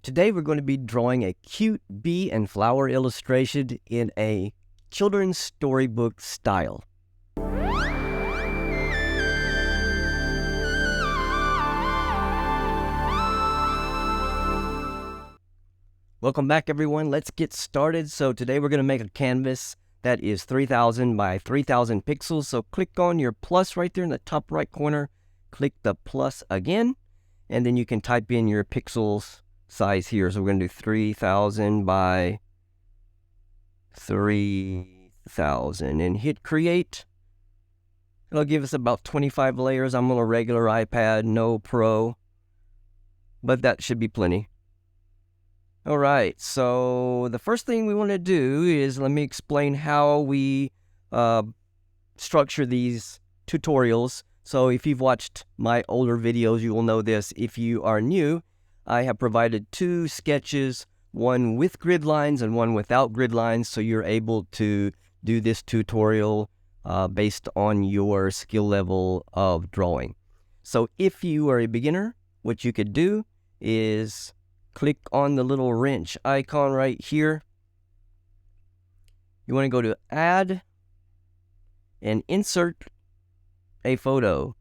Today we're going to be drawing a cute bee and flower illustration in a children's storybook style. Welcome back, everyone. Let's get started. So today we're going to make a canvas that is 3000 by 3000 pixels. So click on your plus right there in the top right corner. Click the plus again, and then you can type in your pixels size here. So we're going to do 3000 by 3000 and hit create. It'll give us about 25 layers. I'm on a regular iPad, no Pro, but that should be plenty. All right, so the first thing we want to do is let me explain how we structure these tutorials. So if you've watched my older videos, you will know this. If you are new, I have provided two sketches, one with grid lines and one without grid lines, so you're able to do this tutorial based on your skill level of drawing. So if you are a beginner, what you could do is click on the little wrench icon right here. You want to go to Add and Insert a Photo.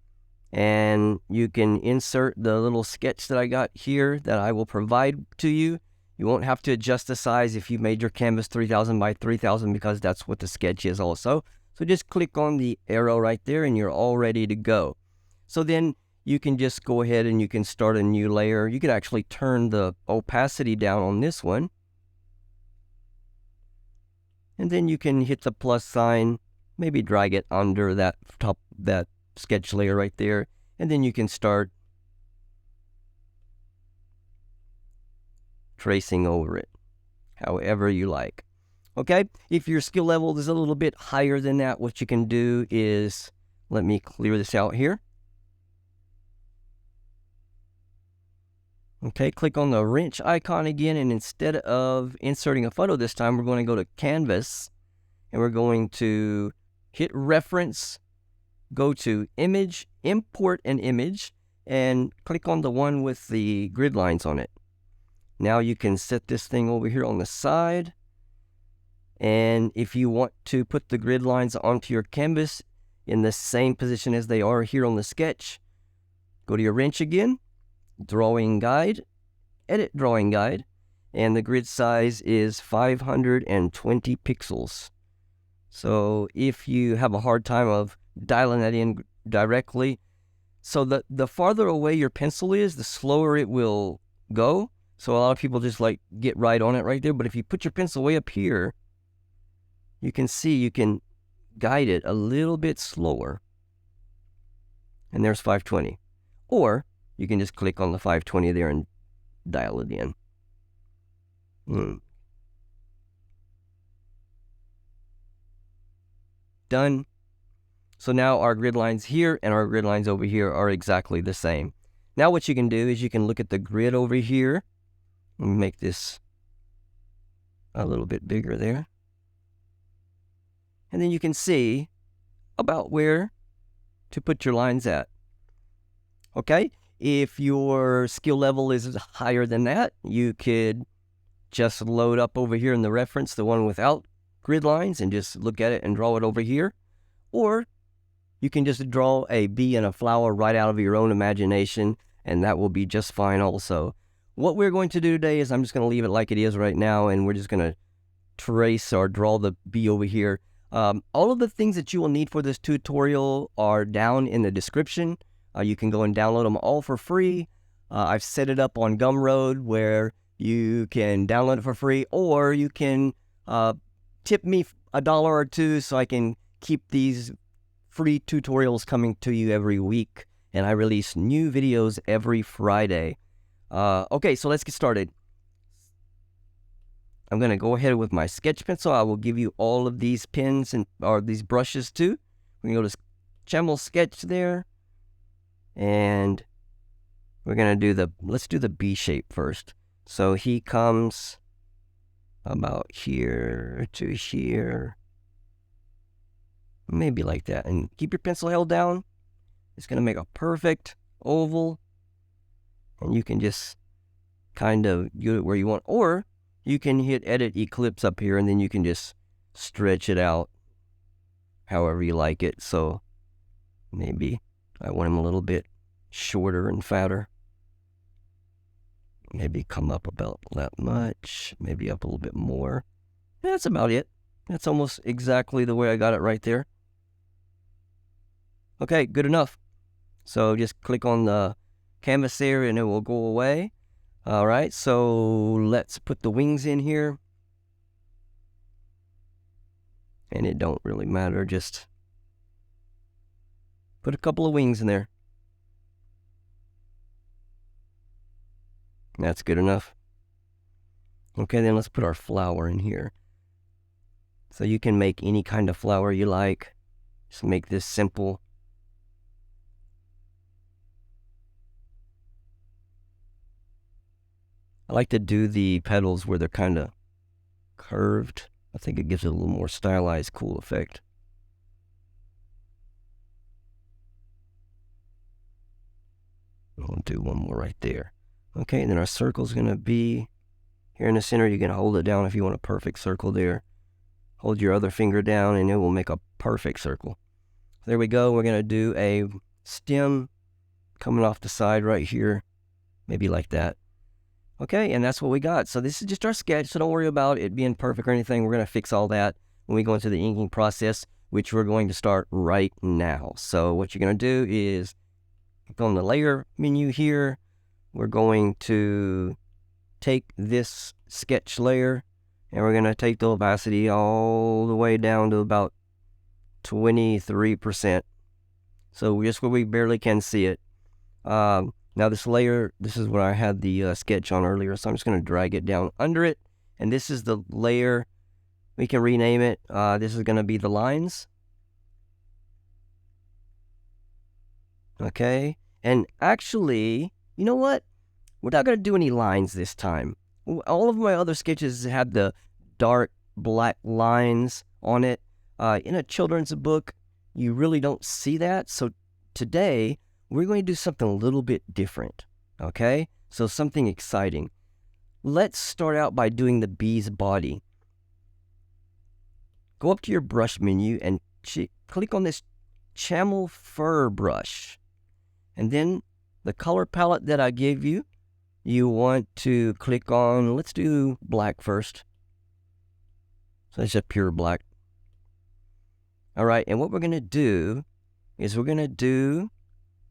And you can insert the little sketch that I got here that I will provide to you. You won't have to adjust the size if you made your canvas 3000 by 3000 because that's what the sketch is also. So just click on the arrow right there and you're all ready to go. So then you can just go ahead and you can start a new layer. You could actually turn the opacity down on this one. And then you can hit the plus sign, maybe drag it under that sketch layer right there, and then you can start tracing over it however you like. Okay, if your skill level is a little bit higher than that, what you can do is, let me clear this out here. Okay, click on the wrench icon again, and instead of inserting a photo this time, we're going to go to Canvas, and we're going to hit Reference, go to Image, Import an Image, and click on the one with the grid lines on it. Now you can set this thing over here on the side, and if you want to put the grid lines onto your canvas in the same position as they are here on the sketch, go to your wrench again, Drawing Guide, Edit Drawing Guide, and the grid size is 520 pixels. So if you have a hard time of dialing that in directly, so the farther away your pencil is, the slower it will go. So a lot of people just like get right on it right there. But if you put your pencil way up here, you can see you can guide it a little bit slower. And there's 520. Or you can just click on the 520 there and dial it in. Done. So now our grid lines here and our grid lines over here are exactly the same. Now what you can do is you can look at the grid over here. Let me make this a little bit bigger there. And then you can see about where to put your lines at. Okay, if your skill level is higher than that, you could just load up over here in the reference, the one without grid lines, and just look at it and draw it over here. Or you can just draw a bee and a flower right out of your own imagination, and that will be just fine also. What we're going to do today is I'm just going to leave it like it is right now, and we're just going to trace or draw the bee over here. All of the things that you will need for this tutorial are down in the description. You can go and download them all for free. I've set it up on Gumroad where you can download it for free, or you can tip me $1 or $2 so I can keep these free tutorials coming to you every week. And I release new videos every Friday. Okay, so let's get started. I'm going to go ahead with my sketch pencil. I will give you all of these pens or these brushes too. We can go to Channel Sketch there. And we're going to do let's do the B shape first. So he comes about here to here. Maybe like that. And keep your pencil held down. It's going to make a perfect oval. And you can just kind of get it where you want. Or you can hit edit ellipse up here, and then you can just stretch it out however you like it. So maybe I want him a little bit shorter and fatter. Maybe come up about that much, maybe up a little bit more. That's about it. That's almost exactly the way I got it right there. Okay, good enough. So just click on the canvas there and it will go away. All right, so let's put the wings in here. And it don't really matter, just put a couple of wings in there. That's good enough. Okay, then let's put our flower in here. So you can make any kind of flower you like. Just make this simple. I like to do the petals where they're kind of curved. I think it gives it a little more stylized, cool effect. We'll do one more right there. Okay, and then our circle's going to be here in the center. You can hold it down if you want a perfect circle there. Hold your other finger down and it will make a perfect circle. There we go. We're going to do a stem coming off the side right here. Maybe like that. Okay, and that's what we got. So this is just our sketch, so don't worry about it being perfect or anything. We're going to fix all that when we go into the inking process, which we're going to start right now. So what you're going to do is click on the layer menu here. We're going to take this sketch layer and we're going to take the opacity all the way down to about 23%. So just where we barely can see it. Now this layer, this is what I had the sketch on earlier, so I'm just going to drag it down under it. And this is the layer. We can rename it. This is going to be the lines. Okay. And actually, you know what? We're not going to do any lines this time. All of my other sketches have the dark black lines on it. In a children's book, you really don't see that. So today, we're going to do something a little bit different, okay? So something exciting. Let's start out by doing the bee's body. Go up to your brush menu and click on this camel fur brush. And then the color palette that I gave you, you want to click on, let's do black first. So it's just pure black. All right, and what we're going to do is we're going to do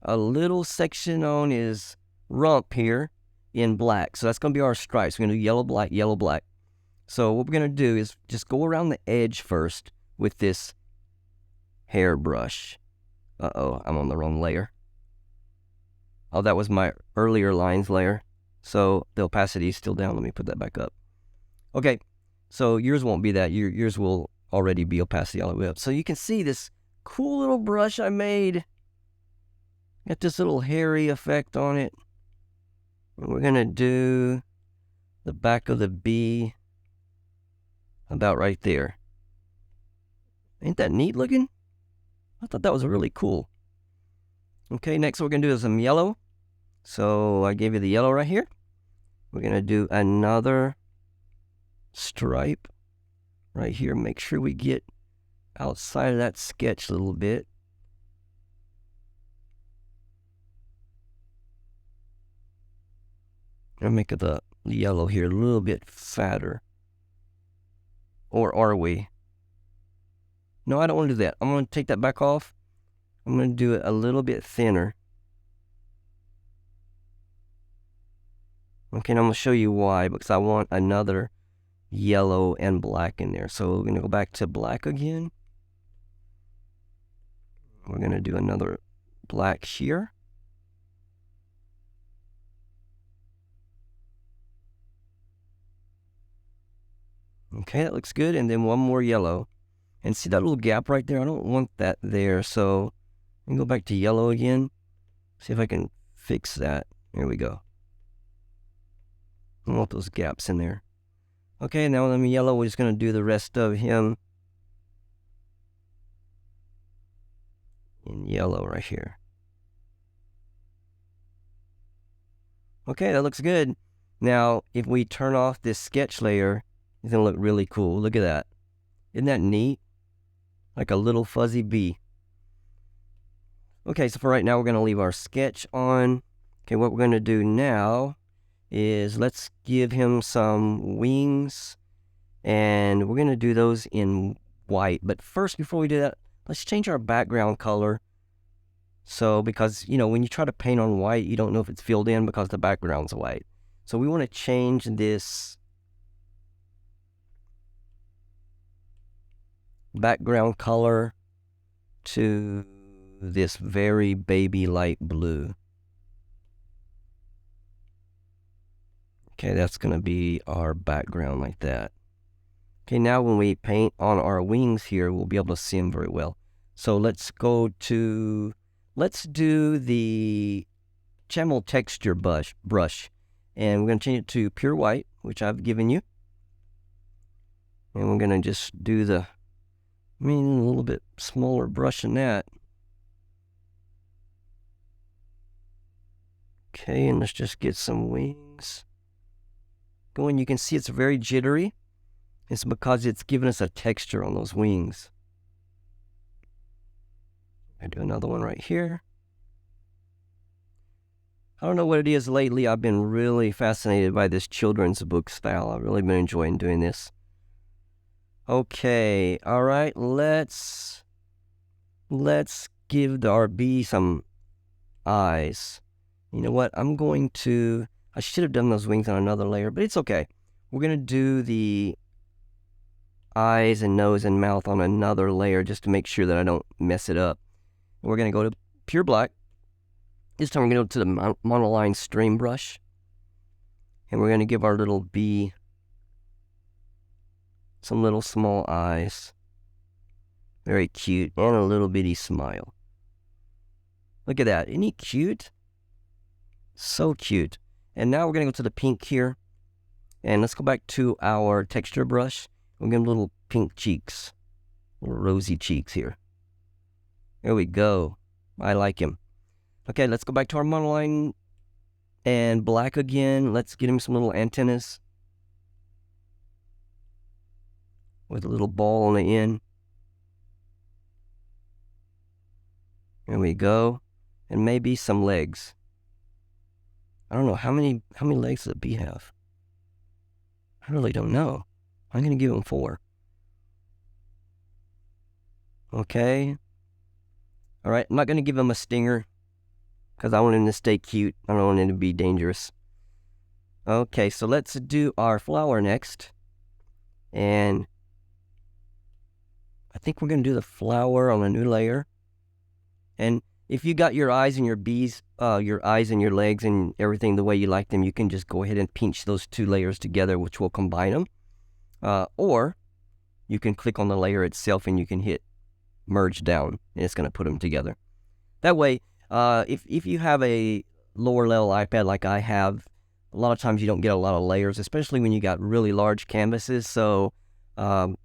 a little section on his rump here in black. So that's going to be our stripes. We're going to do yellow, black, yellow, black. So what we're going to do is just go around the edge first with this hairbrush. Uh-oh, I'm on the wrong layer. Oh, that was my earlier lines layer. So the opacity is still down. Let me put that back up. Okay, so yours won't be that. Yours will already be opacity all the way up. So you can see this cool little brush I made. Got this little hairy effect on it. We're going to do the back of the bee about right there. Ain't that neat looking? I thought that was really cool. Okay, next what we're going to do is some yellow. So I gave you the yellow right here. We're going to do another stripe right here. Make sure we get outside of that sketch a little bit. I'll make the yellow here a little bit fatter. Or are we? No, I don't want to do that. I'm going to take that back off. I'm going to do it a little bit thinner. Okay, and I'm going to show you why, because I want another yellow and black in there. So we're going to go back to black again. We're going to do another black here. Okay, that looks good. And then one more yellow. And see that little gap right there? I don't want that there. So I'm going to go back to yellow again. See if I can fix that. There we go. I want those gaps in there. Okay, now let me yellow. We're just going to do the rest of him in yellow right here. Okay, that looks good. Now, if we turn off this sketch layer, it's gonna look really cool. Look at that. Isn't that neat? Like a little fuzzy bee. Okay, so for right now, we're gonna leave our sketch on. Okay, what we're gonna do now is let's give him some wings, and we're gonna do those in white. But first, before we do that, let's change our background color. So, because, you know, when you try to paint on white, you don't know if it's filled in because the background's white. So we want to change this background color to this very baby light blue. Okay, that's going to be our background like that. Okay, now when we paint on our wings here, we'll be able to see them very well. So let's do the channel texture brush, and we're going to change it to pure white, which I've given you. And we're going to just do a little bit smaller brush than that. Okay, and let's just get some wings going. You can see it's very jittery. It's because it's giving us a texture on those wings. I do another one right here. I don't know what it is lately. I've been really fascinated by this children's book style. I've really been enjoying doing this. Okay, all right, let's give our bee some eyes. You know what? I should have done those wings on another layer, but it's okay. We're going to do the eyes and nose and mouth on another layer just to make sure that I don't mess it up. We're going to go to pure black. This time we're going to go to the monoline stream brush. And we're going to give our little bee some little small eyes. Very cute. And a little bitty smile. Look at that. Isn't he cute? So cute. And now we're going to go to the pink here. And let's go back to our texture brush. We'll give him little pink cheeks. Little rosy cheeks here. There we go. I like him. Okay, let's go back to our monoline and black again. Let's get him some little antennas with a little ball on the end. There we go. And maybe some legs. I don't know, how many legs does a bee have? I really don't know. I'm going to give him 4. Okay. All right, I'm not going to give him a stinger because I want him to stay cute. I don't want him to be dangerous. Okay, so let's do our flower next. And I think we're going to do the flower on a new layer. And if you got your eyes and your bees, your eyes and your legs and everything the way you like them, you can just go ahead and pinch those 2 layers together, which will combine them. Or you can click on the layer itself and you can hit merge down, and it's going to put them together. That way, if you have a lower level iPad like I have, a lot of times you don't get a lot of layers, especially when you got really large canvases. So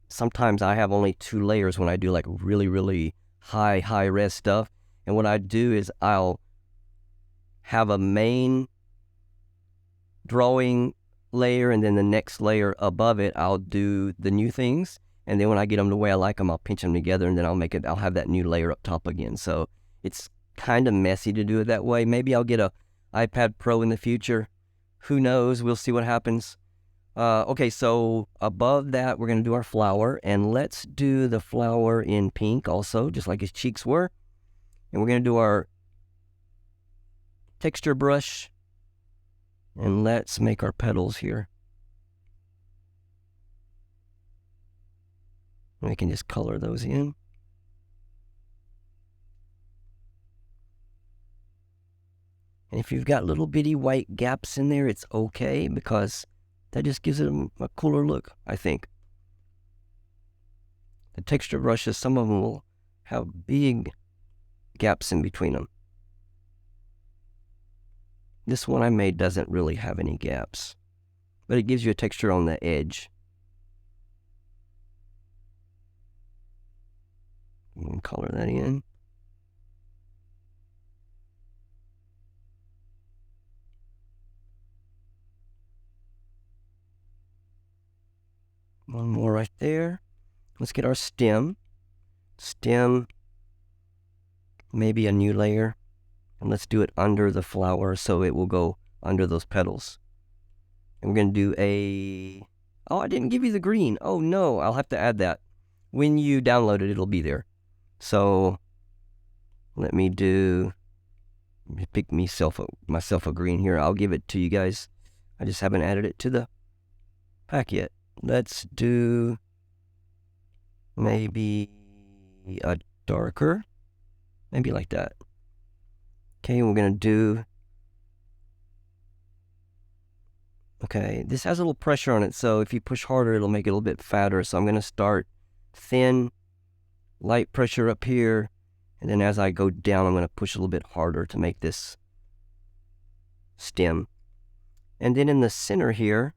sometimes I have only 2 layers when I do like really, really high res stuff. And what I do is I'll have a main drawing layer, and then the next layer above it, I'll do the new things. And then when I get them the way I like them, I'll pinch them together, and then I'll have that new layer up top again. So it's kind of messy to do it that way. Maybe I'll get a iPad Pro in the future. Who knows? We'll see what happens. Okay, so above that, we're going to do our flower, and let's do the flower in pink also, just like his cheeks were. And we're going to do our texture brush, and let's make our petals here. And we can just color those in. And if you've got little bitty white gaps in there, it's okay, because that just gives it a cooler look, I think. The texture brushes, some of them will have big gaps in between them. This one I made doesn't really have any gaps, but it gives you a texture on the edge. You can color that in. One more right there. Let's get our stem. Stem, maybe a new layer. And let's do it under the flower so it will go under those petals. And we're going to do a... Oh, I didn't give you the green. Oh, no. I'll have to add that. When you download it, it'll be there. So let me pick myself a green here. I'll give it to you guys. I just haven't added it to the pack yet. Let's do maybe a darker. Maybe like that. Okay, we're going to do... Okay, this has a little pressure on it, so if you push harder, it'll make it a little bit fatter. So I'm going to start thin, light pressure up here, and then as I go down, I'm going to push a little bit harder to make this stem. And then in the center here,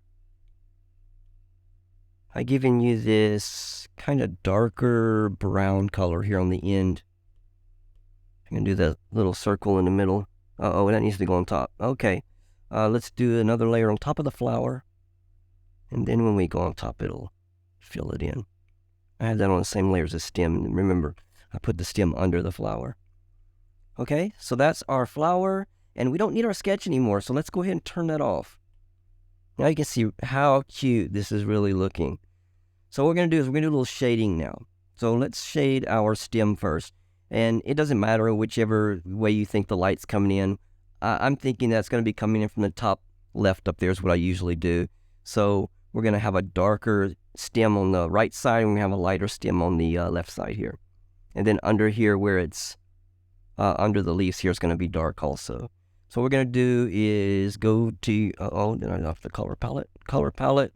I've given you this kind of darker brown color here on the end. I'm going to do the little circle in the middle. Uh-oh, that needs to go on top. Okay. Let's do another layer on top of the flower. And then when we go on top, it'll fill it in. I have that on the same layer as the stem. Remember, I put the stem under the flower. Okay, so that's our flower. And we don't need our sketch anymore, so let's go ahead and turn that off. Now you can see how cute this is really looking. So what we're going to do is we're going to do a little shading now. So let's shade our stem first. And it doesn't matter whichever way you think the light's coming in. I'm thinking that's going to be coming in from the top left up there is what I usually do. So we're going to have a darker stem on the right side, and we have a lighter stem on the left side here. And then under here where it's under the leaves here is going to be dark also. So what we're going to do is go to, then I off the color palette. Color palette.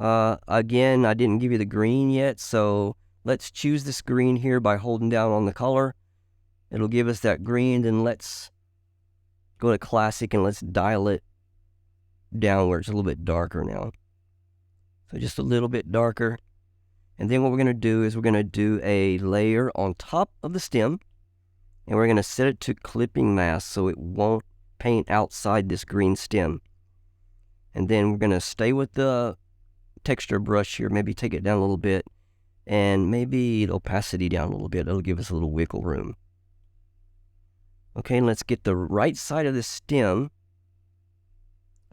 Again, I didn't give you the green yet, so let's choose this green here by holding down on the color. It'll give us that green, then let's go to classic and let's dial it down where it's a little bit darker now. So just a little bit darker. And then what we're going to do is we're going to do a layer on top of the stem, and we're going to set it to clipping mask so it won't paint outside this green stem. And then we're going to stay with the texture brush here, maybe take it down a little bit, and maybe the opacity down a little bit. It'll give us a little wiggle room. Okay, and let's get the right side of the stem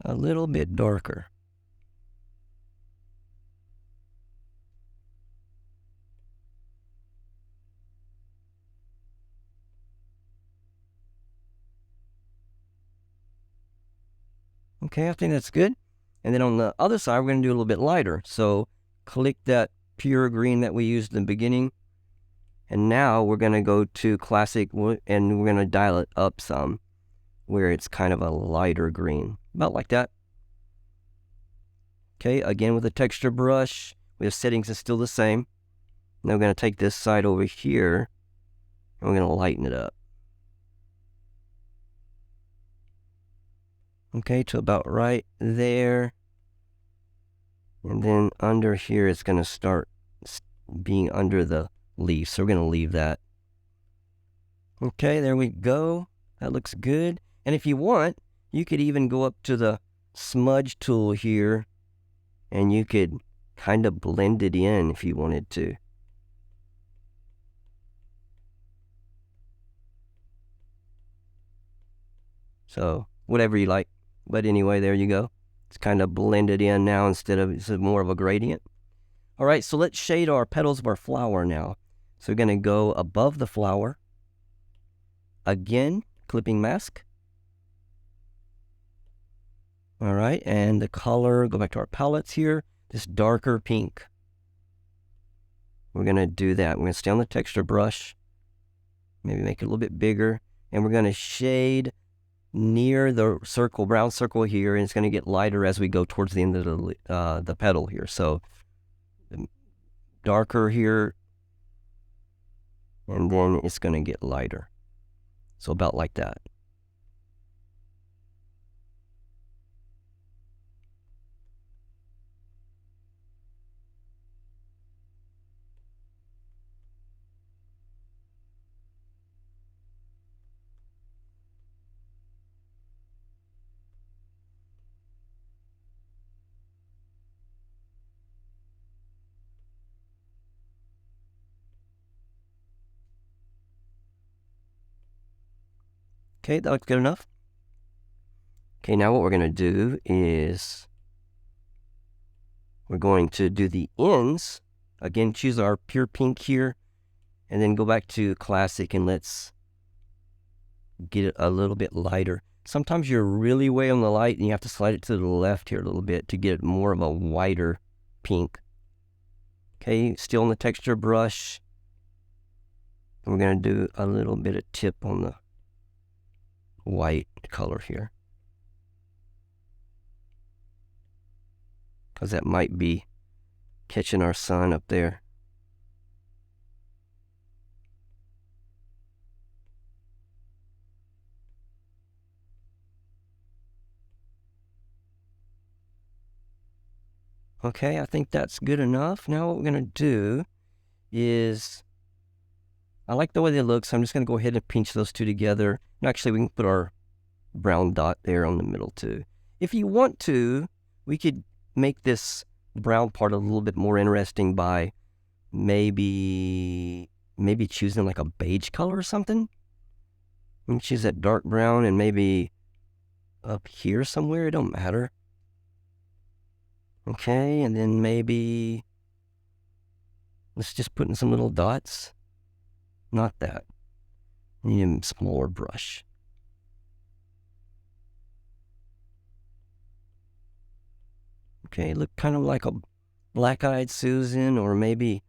a little bit darker. Okay, I think that's good. And then on the other side, we're going to do a little bit lighter. So click that pure green that we used in the beginning. And now we're going to go to classic, and we're going to dial it up some where it's kind of a lighter green, about like that. Okay, again with the texture brush, the settings is still the same. Now we're going to take this side over here, and we're going to lighten it up. Okay, to about right there. And then under here, it's going to start being under the leaf, so we're going to leave that. Okay, there we go. That looks good. And if you want, you could even go up to the smudge tool here, and you could kind of blend it in if you wanted to. So whatever you like. But anyway, there you go. It's kind of blended in now instead of, it's more of a gradient. All right, so let's shade our petals of our flower now. So we're going to go above the flower. Again, clipping mask. All right, and the color, go back to our palettes here, this darker pink. We're going to do that. We're going to stay on the texture brush, maybe make it a little bit bigger, and we're going to shade near the circle, brown circle here, and it's going to get lighter as we go towards the end of the petal here. So darker here, and then it's going to get lighter. So about like that. Okay, that looks good enough. Okay, now what we're going to do is we're going to do the ends. Again, choose our pure pink here, and then go back to classic, and let's get it a little bit lighter. Sometimes you're really way on the light, and you have to slide it to the left here a little bit to get more of a whiter pink. Okay, still on the texture brush. And we're going to do a little bit of tip on the white color here, because that might be catching our sun up there. Okay, I think that's good enough. Now what we're going to do is, I like the way they look, so I'm just going to go ahead and pinch those two together. And actually, we can put our brown dot there on the middle too. If you want to, we could make this brown part a little bit more interesting by maybe choosing like a beige color or something. We can choose that dark brown, and maybe up here somewhere, it don't matter. Okay, and then maybe let's just put in some little dots. Not that. Need a smaller brush. Okay, look kind of like a black-eyed Susan, or maybe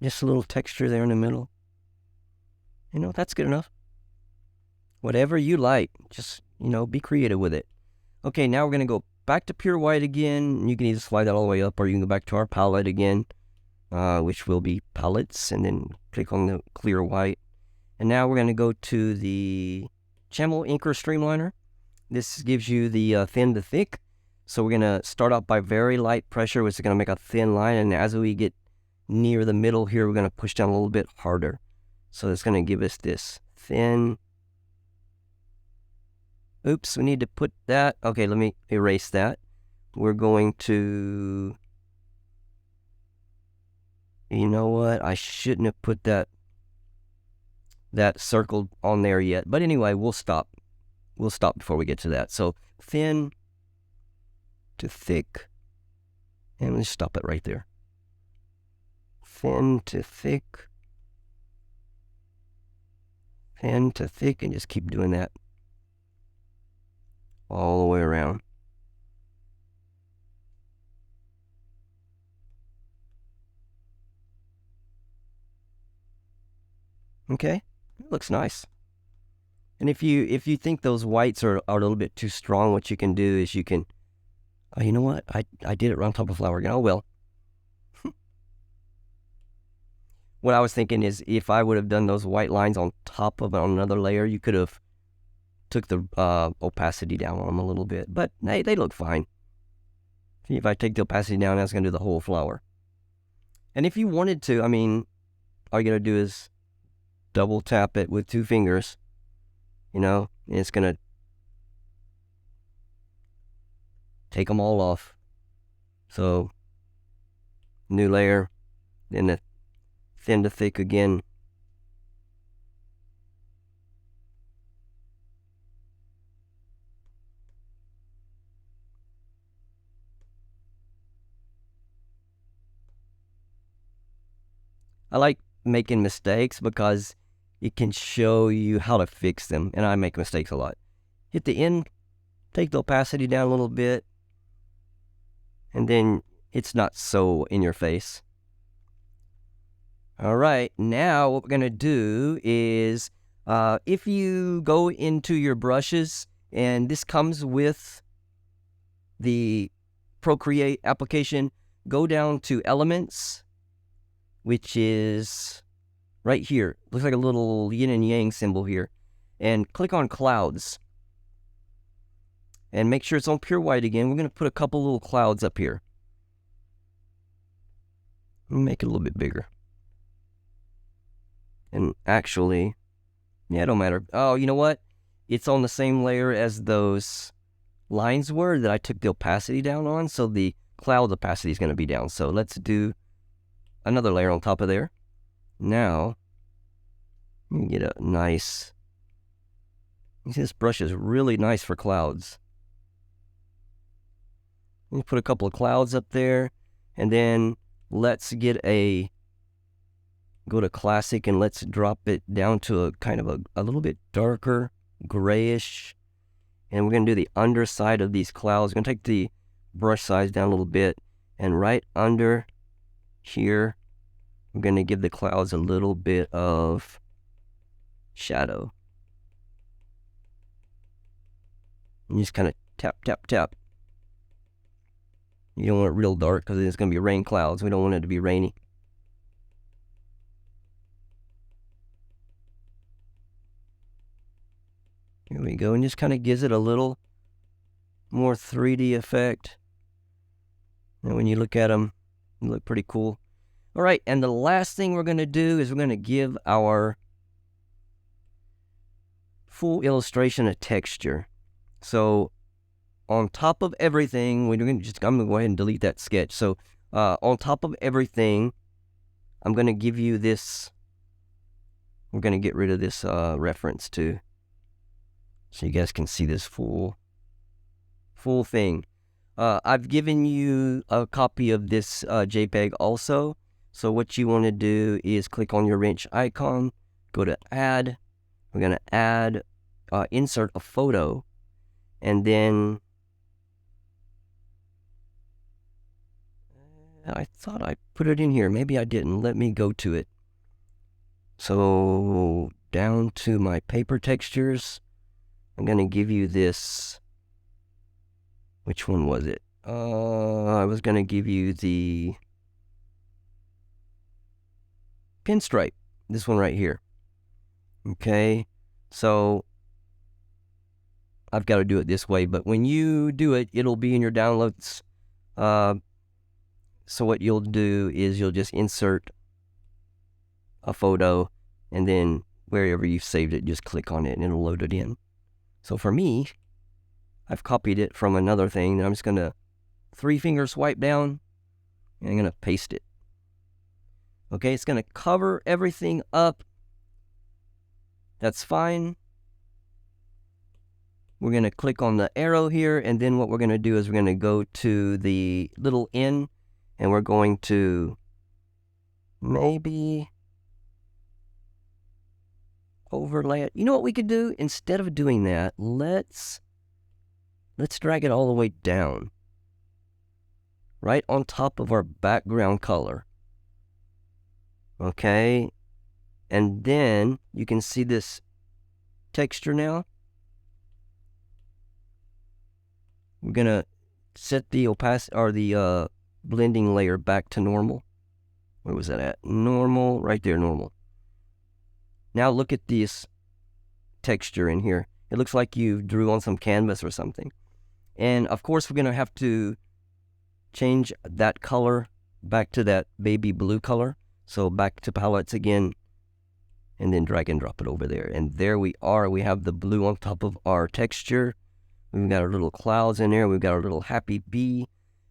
just a little texture there in the middle. You know, that's good enough. Whatever you like, just, be creative with it. Okay, now we're going to go back to pure white again. You can either slide that all the way up, or you can go back to our palette again, which will be palettes, and then click on the clear white. And now we're going to go to the Channel Inker Streamliner. This gives you the thin to thick. So we're going to start out by very light pressure, which is going to make a thin line. And as we get near the middle here, we're going to push down a little bit harder. So it's going to give us this thin. Oops, we need to put that. Okay, let me erase that. We're going to, you know what? I shouldn't have put that circle on there yet. But anyway, we'll stop. We'll stop before we get to that. So thin to thick. And let's stop it right there. Thin to thick. Thin to thick, and just keep doing that all the way around. Okay, it looks nice. And if you think those whites are a little bit too strong, what you can do is you can, oh, you know what? I did it right on top of flower again. Oh, well. What I was thinking is, if I would have done those white lines on top of another layer, you could have took the opacity down on them a little bit. But they look fine. See, if I take the opacity down, that's going to do the whole flower. And if you wanted to, all you got to do is double tap it with 2 fingers, and it's going to take them all off. So, new layer, then the thin to thick again. I like making mistakes because it can show you how to fix them, and I make mistakes a lot. Hit the end, take the opacity down a little bit, and then it's not so in your face. All right, now what we're going to do is, if you go into your brushes, and this comes with the Procreate application, go down to Elements, which is right here. Looks like a little yin and yang symbol here. And click on Clouds. And make sure it's on pure white again. We're going to put a couple little clouds up here. Make it a little bit bigger. And actually, yeah, it don't matter. Oh, you know what? It's on the same layer as those lines were that I took the opacity down on. So the cloud opacity is going to be down. So let's do another layer on top of there. Now, you get a nice You see, this brush is really nice for clouds. Let me put a couple of clouds up there, and then let's go to classic, and let's drop it down to a kind of a little bit darker grayish. And we're going to do the underside of these clouds. We're going to take the brush size down a little bit, and right under here, we're going to give the clouds a little bit of shadow. And just kind of tap, tap, tap. You don't want it real dark because it's going to be rain clouds. We don't want it to be rainy. Here we go, and just kind of gives it a little more 3D effect. And when you look at them, they look pretty cool. All right, and the last thing we're going to do is we're going to give our full illustration a texture. So on top of everything, I'm going to go ahead and delete that sketch. So on top of everything, I'm going to give you this. We're going to get rid of this reference too, so you guys can see this full thing. I've given you a copy of this JPEG also. So what you want to do is click on your wrench icon, go to add. We're going to add, insert a photo, and then I thought I put it in here. Maybe I didn't. Let me go to it. So down to my paper textures, I'm going to give you this. Which one was it? I was going to give you the pinstripe. This one right here. Okay. So I've got to do it this way, but when you do it, it'll be in your downloads. So what you'll do is you'll just insert a photo, and then wherever you've saved it, just click on it and it'll load it in. So for me, I've copied it from another thing, and I'm just going to 3-finger swipe down, and I'm going to paste it. Okay, it's going to cover everything up. That's fine. We're going to click on the arrow here, and then what we're going to do is we're going to go to the little N, and we're going to maybe overlay it. You know what we could do? Instead of doing that, let's drag it all the way down, right on top of our background color. Okay, and then you can see this texture now. We're gonna set the opacity or the blending layer back to normal. Where was that at? Normal, right there, normal. Now look at this texture in here. It looks like you drew on some canvas or something. And of course, we're gonna have to change that color back to that baby blue color. So back to palettes again, and then drag and drop it over there. And there we are. We have the blue on top of our texture. We've got our little clouds in there. We've got our little happy bee,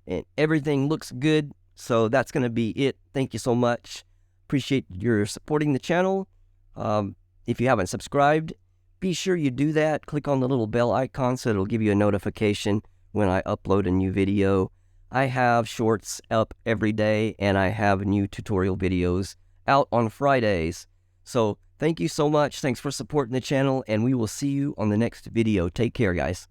and everything looks good. So that's going to be it. Thank you so much. Appreciate your supporting the channel. If you haven't subscribed, be sure you do that. Click on the little bell icon so it'll give you a notification when I upload a new video. I have shorts up every day, and I have new tutorial videos out on Fridays. So thank you so much. Thanks for supporting the channel, and we will see you on the next video. Take care, guys.